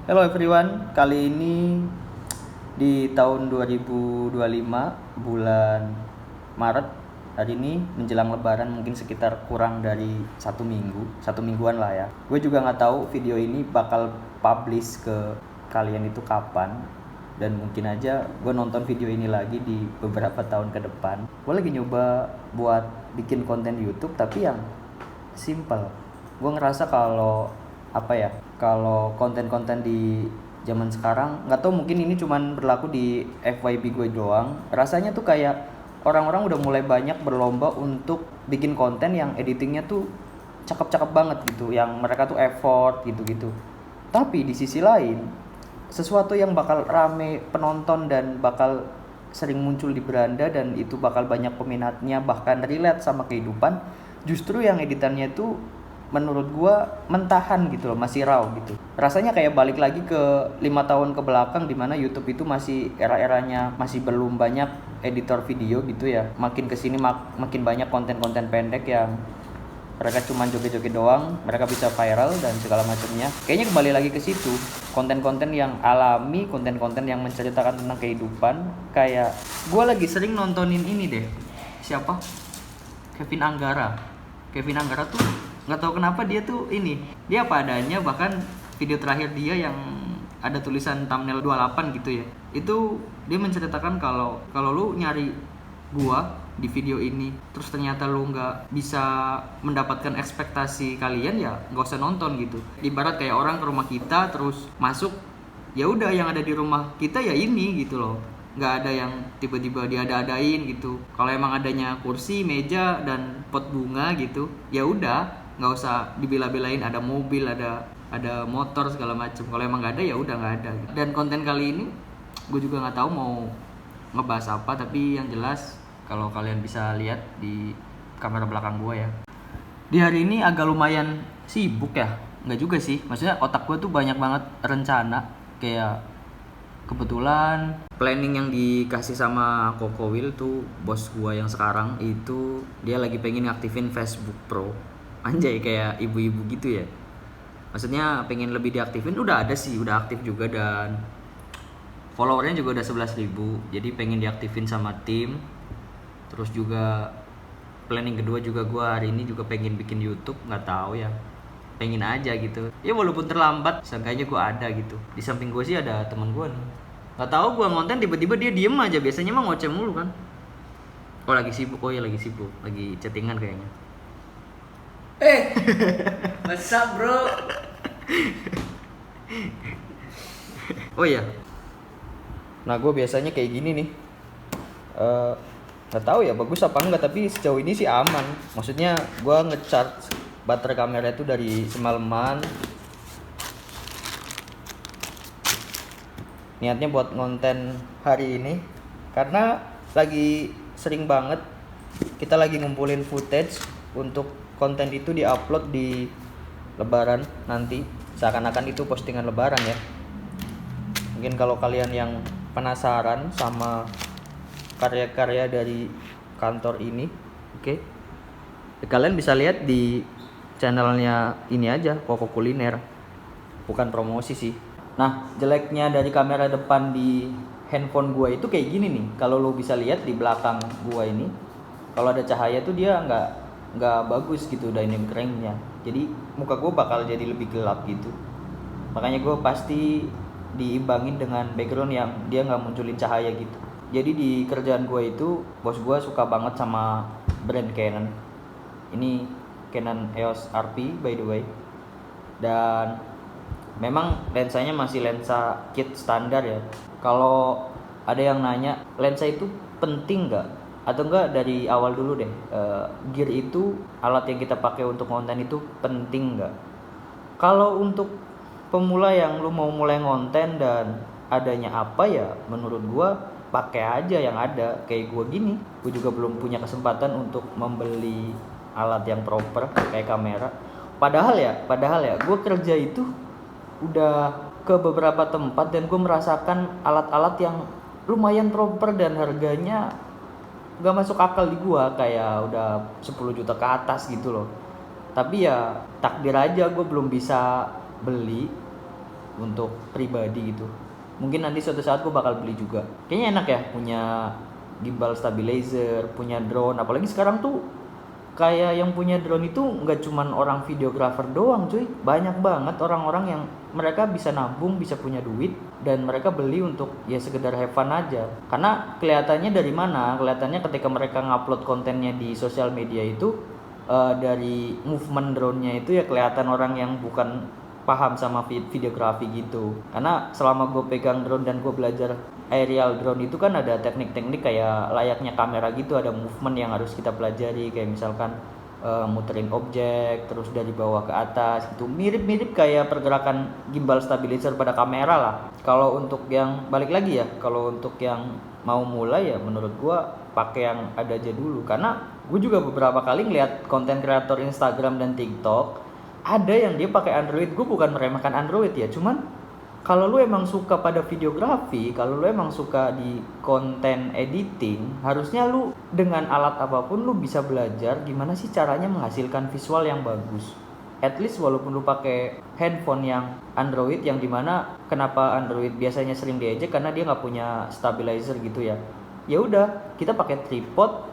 Hello everyone, kali ini di tahun 2025 bulan Maret. Hari ini menjelang lebaran, mungkin sekitar kurang dari satu mingguan lah ya. Gue juga nggak tahu video ini bakal publish ke kalian itu kapan. Dan mungkin aja gue nonton video ini lagi di beberapa tahun ke depan. Gue lagi nyoba buat bikin konten YouTube tapi yang simple. Gue ngerasa kalau konten-konten di zaman sekarang, nggak tahu mungkin ini cuman berlaku di FYP gue doang, rasanya tuh kayak orang-orang udah mulai banyak berlomba untuk bikin konten yang editingnya tuh cakep-cakep banget gitu, yang mereka tuh effort gitu-gitu. Tapi di sisi lain, sesuatu yang bakal rame penonton dan bakal sering muncul di beranda dan itu bakal banyak peminatnya, bahkan relate sama kehidupan, justru yang editannya itu menurut gua mentahan gitu loh, masih raw gitu. Rasanya kayak balik lagi ke 5 tahun ke belakang, dimana YouTube itu masih era-eranya masih belum banyak editor video gitu ya. Makin kesini makin banyak konten-konten pendek yang mereka cuma joget-joget doang, mereka bisa viral dan segala macamnya. Kayaknya kembali lagi ke situ, konten-konten yang alami, konten-konten yang menceritakan tentang kehidupan. Kayak gue lagi sering nontonin ini deh, siapa, Kevin Anggara. Kevin Anggara tuh nggak tahu kenapa dia tuh dia apa adanya. Bahkan video terakhir dia yang ada tulisan thumbnail 28 gitu ya, itu dia menceritakan kalau lu nyari gua di video ini terus ternyata lu nggak bisa mendapatkan ekspektasi kalian, ya nggak usah nonton gitu. Ibarat kayak orang ke rumah kita terus masuk, ya udah yang ada di rumah kita ya ini gitu loh, nggak ada yang tiba-tiba diada-adain gitu. Kalau emang adanya kursi, meja, dan pot bunga gitu, ya udah nggak usah dibela-belain ada mobil, ada motor segala macem. Kalau emang nggak ada ya udah nggak ada. Dan konten kali ini gue juga nggak tahu mau ngebahas apa, tapi yang jelas kalau kalian bisa lihat di kamera belakang gue ya, di hari ini agak lumayan sibuk ya. Nggak juga sih, maksudnya otak gue tuh banyak banget rencana. Kayak kebetulan planning yang dikasih sama Koko Will tuh, bos gua yang sekarang itu, dia lagi pengen ngaktifin Facebook Pro. Anjay, kayak ibu-ibu gitu ya. Maksudnya pengen lebih diaktifin, udah ada sih, udah aktif juga dan followernya juga udah 11.000. Jadi pengen diaktifin sama tim. Terus juga planning kedua juga gua hari ini juga pengen bikin YouTube, nggak tahu ya. Pengen aja gitu ya, walaupun terlambat seenggaknya gue ada gitu. Di samping gue sih ada teman gue nih, nggak tahu gue ngonten tiba-tiba dia diem aja. Biasanya mah ngoceh mulu kan. Oh lagi sibuk, oh ya lagi sibuk, lagi chattingan kayaknya. What's up bro? Oh iya, nah gue biasanya kayak gini nih. Nggak tahu ya bagus apa enggak, tapi sejauh ini sih aman. Maksudnya gue ngecharge baterai kamera itu dari semalaman, niatnya buat ngonten hari ini karena lagi sering banget kita lagi ngumpulin footage untuk konten itu diupload di lebaran nanti, seakan-akan itu postingan lebaran ya. Mungkin kalau kalian yang penasaran sama karya-karya dari kantor ini, oke, kalian bisa lihat di channelnya ini aja, Koko Kuliner. Bukan promosi sih. Nah, jeleknya dari kamera depan di handphone gua itu kayak gini nih. Kalau lo bisa lihat di belakang gua ini, kalau ada cahaya tuh dia nggak bagus gitu dynamic range-nya. Jadi muka gua bakal jadi lebih gelap gitu. Makanya gua pasti diimbangin dengan background yang dia nggak munculin cahaya gitu. Jadi di kerjaan gua itu, bos gua suka banget sama brand Canon. Ini Canon EOS RP by the way. Dan memang lensanya masih lensa kit standar ya. Kalau ada yang nanya lensa itu penting nggak atau enggak, dari awal dulu deh, gear itu, alat yang kita pakai untuk konten itu penting nggak? Kalau untuk pemula yang lu mau mulai ngonten dan adanya apa ya, menurut gua pakai aja yang ada. Kayak gua gini, gua juga belum punya kesempatan untuk membeli alat yang proper kayak kamera. Padahal ya gue kerja itu udah ke beberapa tempat dan gue merasakan alat-alat yang lumayan proper dan harganya gak masuk akal di gue, kayak udah 10 juta ke atas gitu loh. Tapi ya takdir aja gue belum bisa beli. untuk pribadi gitu. Mungkin nanti suatu saat gue bakal beli juga. Kayaknya enak ya punya gimbal stabilizer, punya drone. Apalagi sekarang tuh kayak yang punya drone itu nggak cuman orang videographer doang cuy. Banyak banget orang-orang yang mereka bisa nabung, bisa punya duit, dan mereka beli untuk ya sekedar have fun aja. Karena kelihatannya dari mana? Kelihatannya ketika mereka ngupload kontennya di sosial media itu dari movement drone-nya itu ya kelihatan orang yang bukan paham sama videografi gitu. Karena selama gue pegang drone dan gue belajar aerial drone itu kan ada teknik-teknik kayak layaknya kamera gitu, ada movement yang harus kita pelajari, kayak misalkan muterin objek terus dari bawah ke atas gitu, mirip-mirip kayak pergerakan gimbal stabilizer pada kamera lah. Kalau untuk yang balik lagi ya, kalau untuk yang mau mulai ya menurut gue pakai yang ada aja dulu. Karena gue juga beberapa kali ngeliat konten kreator Instagram dan TikTok ada yang dia pakai Android. Gue bukan meremehkan Android ya, cuman kalau lu emang suka pada videografi, kalau lu emang suka di konten editing, harusnya lu dengan alat apapun lu bisa belajar gimana sih caranya menghasilkan visual yang bagus. At least walaupun lu pakai handphone yang Android, yang dimana kenapa Android biasanya sering diejek karena dia nggak punya stabilizer gitu ya. Ya udah, kita pakai tripod,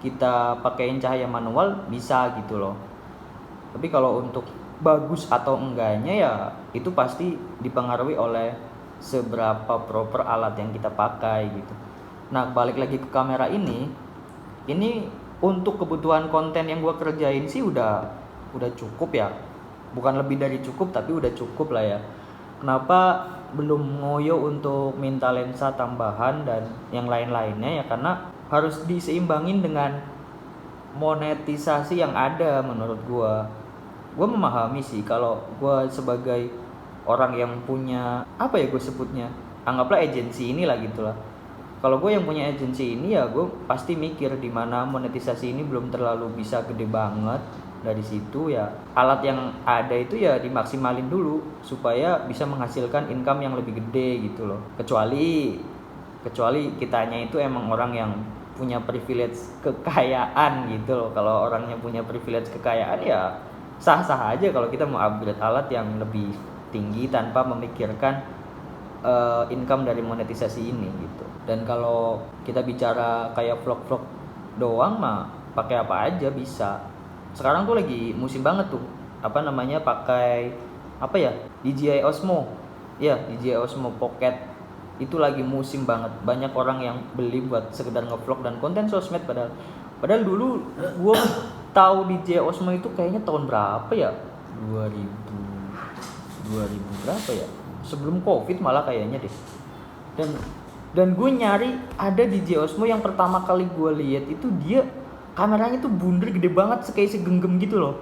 kita pakein cahaya manual bisa gitu loh. Tapi kalau untuk bagus atau enggaknya ya itu pasti dipengaruhi oleh seberapa proper alat yang kita pakai gitu. Nah, balik lagi ke kamera ini untuk kebutuhan konten yang gua kerjain sih udah cukup ya. Bukan lebih dari cukup, tapi udah cukup lah ya. Kenapa belum ngoyo untuk minta lensa tambahan dan yang lain-lainnya ya, karena harus diseimbangin dengan monetisasi yang ada menurut gua. Gue memahami sih kalau gue sebagai orang yang punya apa ya gue sebutnya, anggaplah agensi inilah gitulah. Kalau gue yang punya agensi ini ya gue pasti mikir di mana monetisasi ini belum terlalu bisa gede banget. Dari situ ya alat yang ada itu ya dimaksimalin dulu supaya bisa menghasilkan income yang lebih gede gitu loh. Kecuali kitanya itu emang orang yang punya privilege kekayaan gitu loh. Kalau orangnya punya privilege kekayaan ya sah-sah aja kalau kita mau upgrade alat yang lebih tinggi tanpa memikirkan income dari monetisasi ini gitu. Dan kalau kita bicara kayak vlog-vlog doang mah pakai apa aja bisa. Sekarang tuh lagi musim banget tuh pakai DJI Osmo. Ya, DJI Osmo Pocket itu lagi musim banget. Banyak orang yang beli buat sekedar ngevlog dan konten sosmed. Padahal dulu gue tahu DJI Osmo itu kayaknya tahun berapa ya? 2000 berapa ya? Sebelum Covid malah kayaknya deh. Dan gue nyari ada DJI Osmo yang pertama kali gue lihat itu dia kameranya tuh bundar gede banget kayak segenggam gitu loh.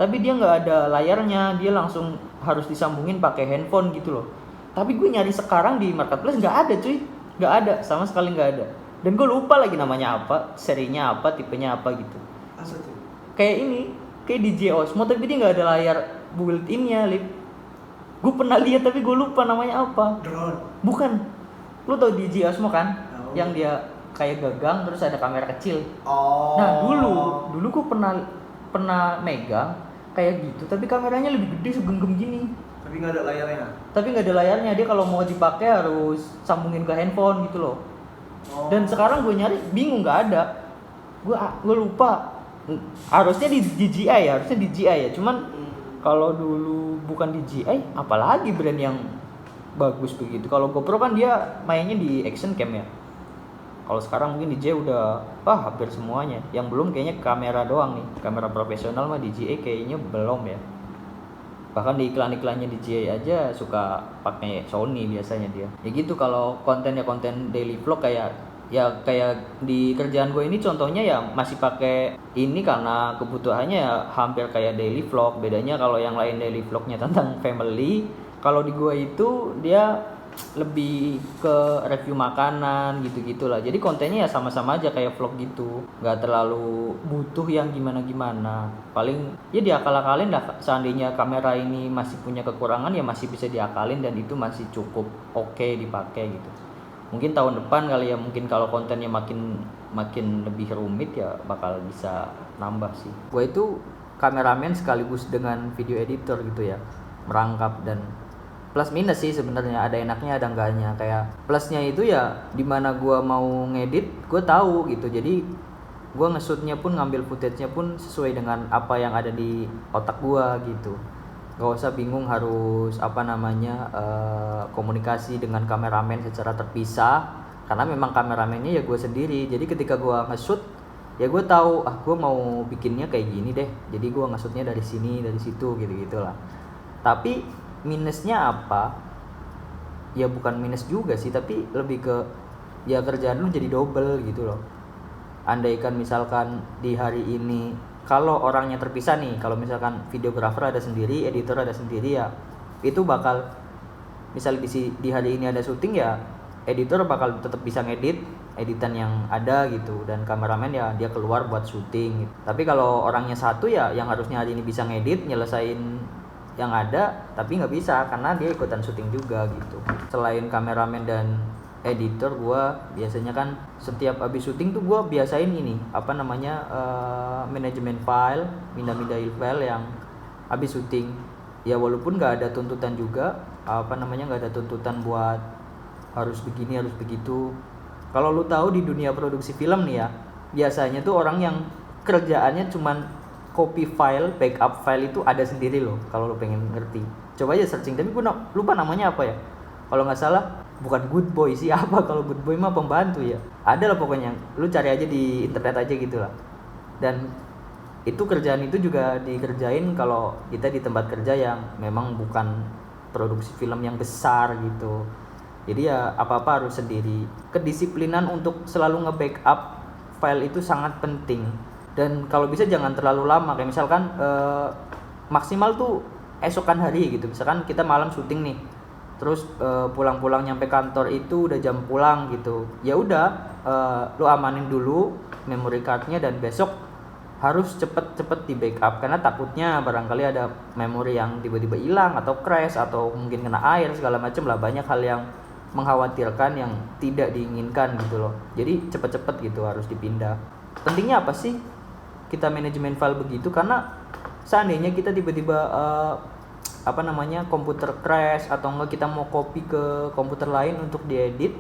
Tapi dia nggak ada layarnya, dia langsung harus disambungin pakai handphone gitu loh. Tapi gue nyari sekarang di marketplace nggak ada cuy, nggak ada, sama sekali nggak ada. Dan gue lupa lagi namanya apa, serinya apa, tipenya apa gitu. Apa tuh? Kayak DJI Osmo tapi dia nggak ada layar built-innya, Lip. Gue pernah lihat tapi gue lupa namanya apa. Drone. Bukan. Lu tau DJI Osmo kan? Oh. Yang dia kayak gagang terus ada kamera kecil. Oh. Nah dulu gue pernah megang kayak gitu, tapi kameranya lebih gede segenggam gini. Tapi nggak ada layarnya. Tapi nggak ada layarnya, dia kalau mau dipakai harus sambungin ke handphone gitu loh. Oh. Dan sekarang gue nyari bingung nggak ada. Gue lupa. Harusnya di DJI ya. Cuman kalau dulu bukan DJI, apalagi brand yang bagus begitu. Kalau GoPro kan dia mainnya di action cam ya. Kalau sekarang mungkin DJI udah hampir semuanya. Yang belum kayaknya kamera doang nih. Kamera profesional mah DJI kayaknya belum ya. Bahkan di iklan-iklannya DJI aja suka pakai Sony biasanya dia. Ya gitu. Kalau kontennya konten daily vlog kayak di kerjaan gue ini contohnya ya masih pakai ini karena kebutuhannya ya hampir kayak daily vlog. Bedanya kalau yang lain daily vlognya tentang family, kalau di gue itu dia lebih ke review makanan gitu-gitulah. Jadi kontennya ya sama-sama aja kayak vlog gitu, nggak terlalu butuh yang gimana-gimana. Paling ya diakal-akalin dah, seandainya kamera ini masih punya kekurangan ya masih bisa diakalin dan itu masih cukup oke dipakai gitu. Mungkin tahun depan kali ya, mungkin kalau kontennya makin lebih rumit ya bakal bisa nambah sih. Gue itu kameramen sekaligus dengan video editor gitu ya, merangkap dan plus minus sih sebenarnya, ada enaknya ada enggaknya. Kayak plusnya itu ya dimana gue mau ngedit gue tahu gitu, jadi gue nge-shootnya pun ngambil footage-nya pun sesuai dengan apa yang ada di otak gue gitu, gak usah bingung harus komunikasi dengan kameramen secara terpisah, karena memang kameramennya ya gue sendiri. Jadi ketika gue nge-shoot ya gue tahu gue mau bikinnya kayak gini deh, jadi gue nge-shootnya dari sini dari situ gitu gitulah. Tapi minusnya apa ya, bukan minus juga sih, tapi lebih ke ya kerjaan lu jadi double gitu loh. Andaikan misalkan di hari ini kalau orangnya terpisah nih, kalau misalkan videografer ada sendiri, editor ada sendiri, ya itu bakal misalnya di hari ini ada syuting ya editor bakal tetap bisa ngedit editan yang ada gitu, dan kameramen ya dia keluar buat syuting gitu. Tapi kalau orangnya satu ya yang harusnya hari ini bisa ngedit nyelesain yang ada, tapi nggak bisa karena dia ikutan syuting juga gitu. Selain kameramen dan editor, gua biasanya kan setiap habis syuting tuh gua biasain ini manajemen file, pindah-pindahin file yang habis syuting. Ya walaupun nggak ada tuntutan juga, nggak ada tuntutan buat harus begini harus begitu. Kalau lu tahu di dunia produksi film nih ya, biasanya tuh orang yang kerjaannya cuman copy file, backup file itu ada sendiri loh. Kalau lu pengen ngerti, coba aja searching. Tapi gue lupa namanya apa ya. Kalau nggak salah bukan Good Boy sih, apa kalau Good Boy mah pembantu ya. Ada lah pokoknya. Lu cari aja di internet aja gitu lah. Dan itu kerjaan itu juga dikerjain kalau kita di tempat kerja yang memang bukan produksi film yang besar gitu. Jadi ya apa-apa harus sendiri. Kedisiplinan untuk selalu nge-backup file itu sangat penting. Dan kalau bisa jangan terlalu lama. Kayak misalkan maksimal tuh esokan hari gitu. Misalkan kita malam syuting nih, terus pulang-pulang nyampe kantor itu udah jam pulang gitu. Ya udah, lu amanin dulu memory cardnya dan besok harus cepet-cepet di backup, karena takutnya barangkali ada memori yang tiba-tiba hilang atau crash atau mungkin kena air segala macam lah. Banyak hal yang mengkhawatirkan yang tidak diinginkan gitu loh. Jadi cepet-cepet gitu harus dipindah. Pentingnya apa sih kita manajemen file begitu? Karena seandainya kita tiba-tiba komputer crash atau enggak kita mau copy ke komputer lain untuk diedit,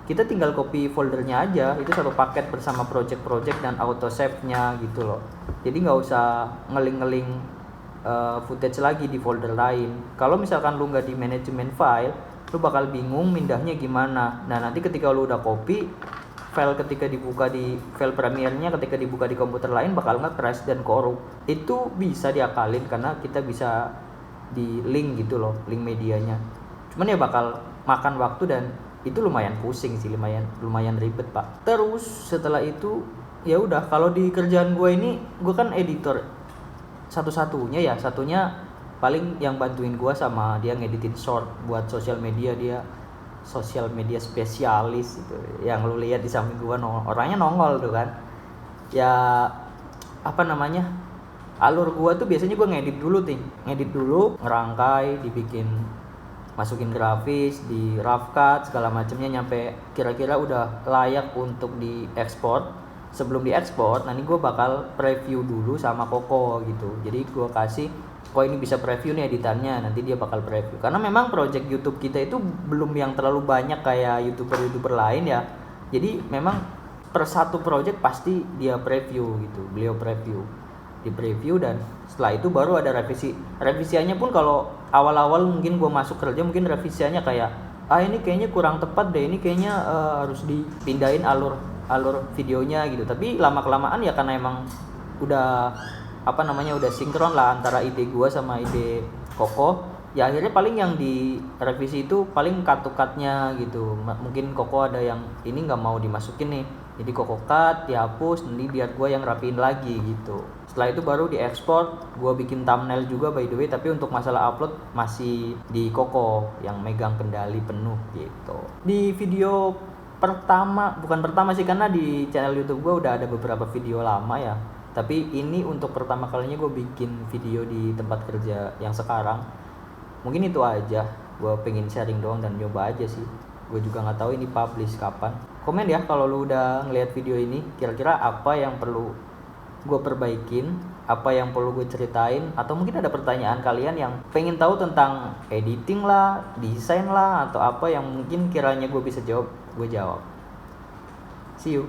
kita tinggal copy foldernya aja, itu satu paket bersama project-project dan auto save-nya gitu loh. Jadi nggak usah ngeling-ngeling footage lagi di folder lain. Kalau misalkan lu nggak di manajemen file, lu bakal bingung mindahnya gimana. Nah nanti ketika lu udah copy file, ketika dibuka di file Premiere-nya, ketika dibuka di komputer lain bakal nge-crash dan korup. Itu bisa diakalin karena kita bisa di link gitu loh, link medianya. Cuman ya bakal makan waktu dan itu lumayan pusing sih, lumayan ribet pak. Terus setelah itu ya udah, kalau di kerjaan gue ini gue kan editor satunya paling yang bantuin gue sama dia ngeditin short buat sosial media. Dia sosial media spesialis gitu. Yang lu lihat di samping gue orangnya nongol tuh kan. Ya alur gue tuh biasanya gue ngedit dulu, ngerangkai, dibikin, masukin grafis, di rough cut segala macamnya nyampe kira-kira udah layak untuk diekspor. Sebelum diekspor nanti gue bakal preview dulu sama Koko gitu. Jadi gue kasih, kok ini bisa preview nih editannya, nanti dia bakal preview. Karena memang project YouTube kita itu belum yang terlalu banyak kayak YouTuber lain ya. Jadi memang per satu project pasti dia preview gitu, beliau di preview, dan setelah itu baru ada revisiannya pun. Kalau awal-awal mungkin gue masuk kerja mungkin revisiannya kayak ini kayaknya kurang tepat deh, ini kayaknya harus dipindahin alur videonya gitu. Tapi lama-kelamaan ya karena emang udah udah sinkron lah antara ide gue sama ide Koko, ya akhirnya paling yang di revisi itu paling cut-nya gitu. Mungkin Koko ada yang ini nggak mau dimasukin nih, jadi Koko cut, dihapus, nanti biar gue yang rapiin lagi gitu. Setelah itu baru diekspor, gue bikin thumbnail juga by the way, tapi untuk masalah upload masih di Koko yang megang kendali penuh gitu. Di video bukan pertama sih, karena di channel YouTube gue udah ada beberapa video lama ya, tapi ini untuk pertama kalinya gue bikin video di tempat kerja yang sekarang. Mungkin itu aja, gue pengen sharing doang dan nyoba aja sih. Gue juga nggak tahu ini publish kapan. Komen ya kalau lu udah ngeliat video ini, kira-kira apa yang perlu gue perbaikin apa yang perlu gue ceritain, atau mungkin ada pertanyaan kalian yang pengen tahu tentang editing lah, desain lah, atau apa yang mungkin kiranya gue bisa jawab, gue jawab. See you.